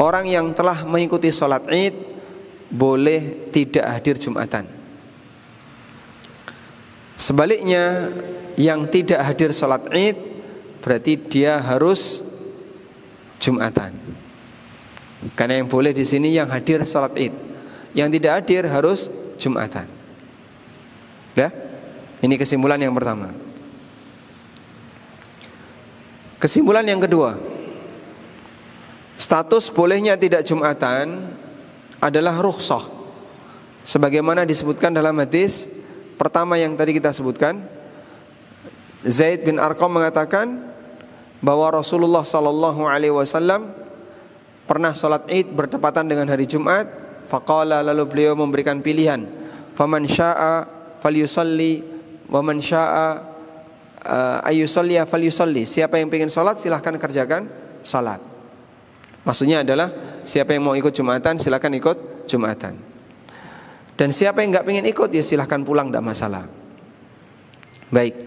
orang yang telah mengikuti sholat Id boleh tidak hadir Jumatan. Sebaliknya, yang tidak hadir sholat Id berarti dia harus Jumatan. Karena yang boleh di sini yang hadir sholat Id, yang tidak hadir harus Jumatan. Ya, ini kesimpulan yang pertama. Kesimpulan yang kedua, status bolehnya tidak Jumatan adalah rukhsah, sebagaimana disebutkan dalam hadis pertama yang tadi kita sebutkan. Zaid bin Arqam mengatakan bahwa Rasulullah SAW pernah sholat Id bertepatan dengan hari Jumat. Faqala, lalu beliau memberikan pilihan, faman syaa falyusalli wa man syaa ayyusalli falyusalli. Siapa yang ingin sholat silahkan kerjakan sholat. Maksudnya adalah siapa yang mau ikut Jumatan silahkan ikut Jumatan, dan siapa yang enggak ingin ikut ya silahkan pulang, tidak masalah. Baik,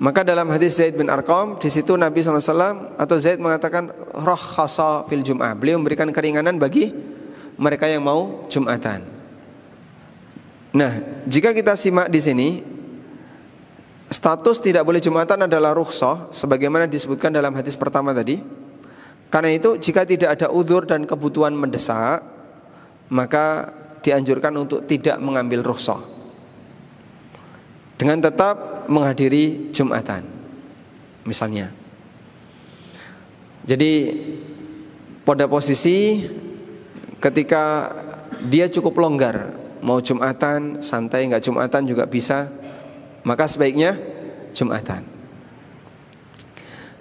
maka dalam hadis Zaid bin Arqam, di situ Nabi SAW atau Zaid mengatakan rakhasa fil Jum'ah, beliau memberikan keringanan bagi mereka yang mau Jumatan. Nah, jika kita simak di sini, status tidak boleh Jumatan adalah rukhsah, sebagaimana disebutkan dalam hadis pertama tadi. Karena itu jika tidak ada uzur dan kebutuhan mendesak, maka dianjurkan untuk tidak mengambil rukhsah dengan tetap menghadiri Jumatan misalnya. Jadi pada posisi ketika dia cukup longgar, mau Jumatan santai, enggak Jumatan juga bisa, maka sebaiknya Jumatan.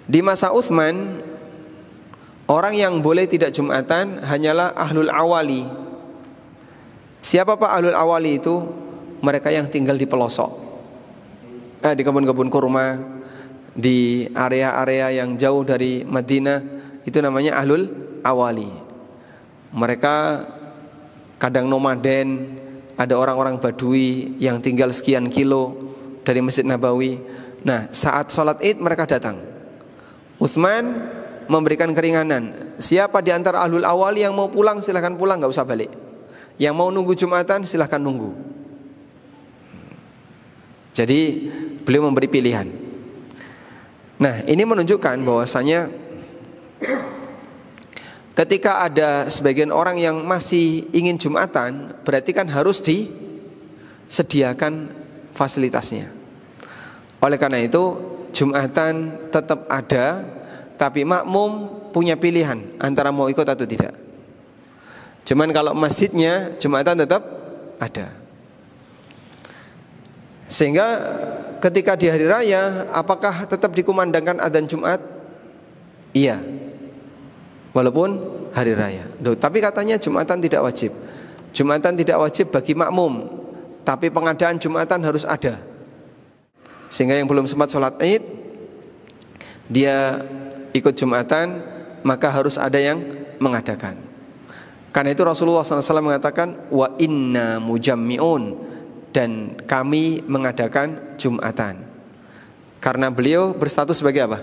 Di masa Utsman, orang yang boleh tidak Jumatan hanyalah ahlul awali. Siapa Pak ahlul awali itu? Mereka yang tinggal di pelosok, di kebun-kebun kurma, di area-area yang jauh dari Madinah, itu namanya ahlul awali. Mereka kadang nomaden, ada orang-orang Badui yang tinggal sekian kilo dari Masjid Nabawi. Nah, saat sholat Id mereka datang. Utsman memberikan keringanan. Siapa di antara ahlul awali yang mau pulang silahkan pulang, gak usah balik. Yang mau nunggu Jumatan silahkan nunggu. Jadi beliau memberi pilihan. Nah, ini menunjukkan bahwasanya ketika ada sebagian orang yang masih ingin Jumatan, berarti kan harus disediakan fasilitasnya. Oleh karena itu Jumatan tetap ada, tapi makmum punya pilihan antara mau ikut atau tidak. Cuman kalau masjidnya Jumatan tetap ada. Sehingga ketika di hari raya, apakah tetap dikumandangkan adzan Jumat? Iya, walaupun hari raya. Tapi katanya Jumatan tidak wajib. Jumatan tidak wajib bagi makmum, tapi pengadaan Jumatan harus ada. Sehingga yang belum sempat sholat Id, dia ikut Jumatan, maka harus ada yang mengadakan. Karena itu Rasulullah SAW mengatakan, wa inna mujammi'un, dan kami mengadakan Jumatan. Karena beliau berstatus sebagai apa?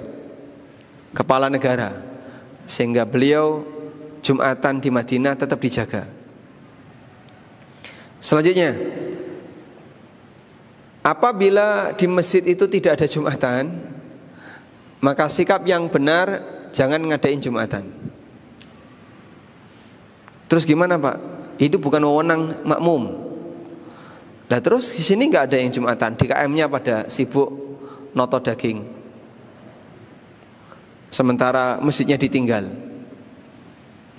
Kepala negara, sehingga beliau Jumatan di Madinah tetap dijaga. Selanjutnya, apabila di masjid itu tidak ada Jumatan, maka sikap yang benar jangan ngadain Jumatan. Terus gimana Pak? Itu bukan wewenang makmum. Nah terus di sini nggak ada yang Jumatan, di KM-nya pada sibuk noto daging, sementara masjidnya ditinggal.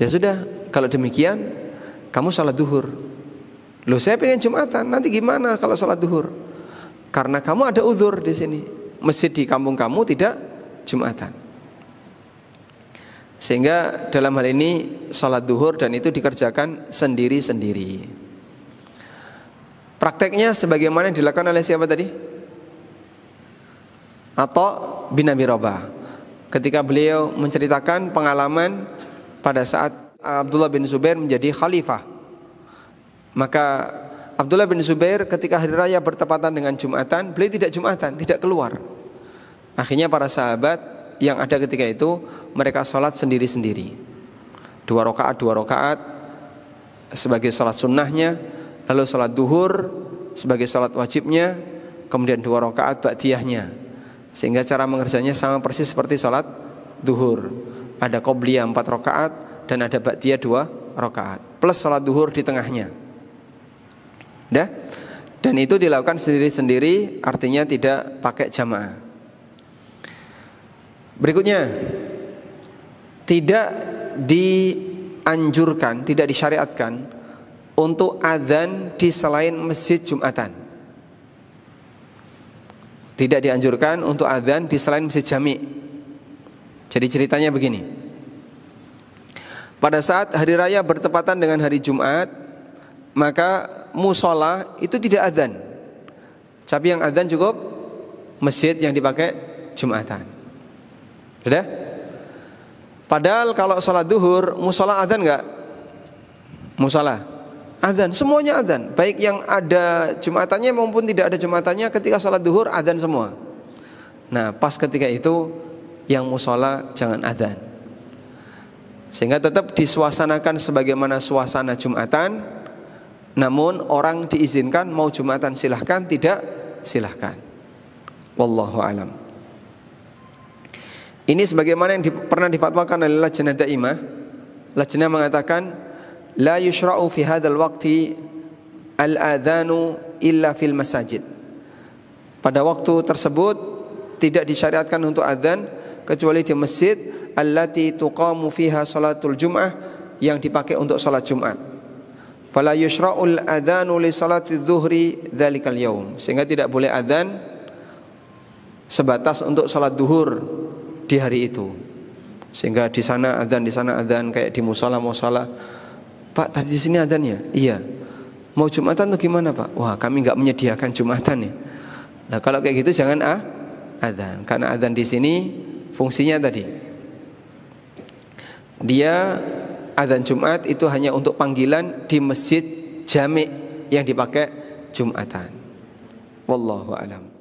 Ya sudah, kalau demikian kamu salat duhur. Loh, saya pengen Jumatan, nanti gimana kalau salat duhur? Karena kamu ada uzur di sini. Masjid di kampung kamu tidak Jumatan. Sehingga dalam hal ini salat duhur dan itu dikerjakan sendiri-sendiri. Prakteknya sebagaimana dilakukan oleh siapa tadi? Atha bin Abi Rabah. Ketika beliau menceritakan pengalaman pada saat Abdullah bin Zubair menjadi khalifah, maka Abdullah bin Zubair ketika hari raya bertepatan dengan Jumatan, beliau tidak Jumatan, tidak keluar. Akhirnya para sahabat yang ada ketika itu mereka sholat sendiri-sendiri. 2 rakaat sebagai salat sunnahnya, lalu salat duhur sebagai salat wajibnya, kemudian 2 rakaat ba'diyahnya. Sehingga cara mengerjakannya sama persis seperti salat duhur. Ada qobliyah 4 rakaat dan ada ba'diyah 2 rakaat plus salat duhur di tengahnya. Dah? Dan itu dilakukan sendiri-sendiri, artinya tidak pakai jamaah. Berikutnya, tidak dianjurkan, tidak disyariatkan untuk azan di selain masjid Jumatan. Tidak dianjurkan untuk azan di selain masjid jami'. Jadi ceritanya begini. Pada saat hari raya bertepatan dengan hari Jumat, maka musola itu tidak azan. Tapi yang azan cukup masjid yang dipakai Jumatan. Sudah? Padahal kalau sholat duhur, musola azan enggak? Musola azan, semuanya azan. Baik yang ada Jumatannya maupun tidak ada Jumatannya, ketika sholat duhur azan semua. Nah, pas ketika itu yang musola jangan azan. Sehingga tetap disuasanakan sebagaimana suasana Jumatan. Namun orang diizinkan mau Jumatan silahkan, tidak silahkan. Wallahu alam. Ini sebagaimana yang pernah difatwakan oleh Lajnah Daimah. Lajnah mengatakan la yushra'u fi hadzal waqti al-adzanu illa fil masajid. Pada waktu tersebut tidak disyariatkan untuk adzan kecuali di masjid allati tuqamu fiha salatul jum'ah, yang dipakai untuk salat Jumat. Fala yushra'ul adzanu li salati dzuhri dzalikal yaum. Sehingga tidak boleh adzan sebatas untuk salat duhur di hari itu. Sehingga di sana adzan kayak di musala. Pak, tadi di sini adzannya? Iya. Mau Jumatan tuh gimana, Pak? Wah, kami enggak menyediakan Jumatan nih. Nah, kalau kayak gitu jangan adzan, karena adzan di sini fungsinya tadi. Dia adzan Jumat itu hanya untuk panggilan di masjid jami' yang dipakai Jumatan. Wallahu a'lam.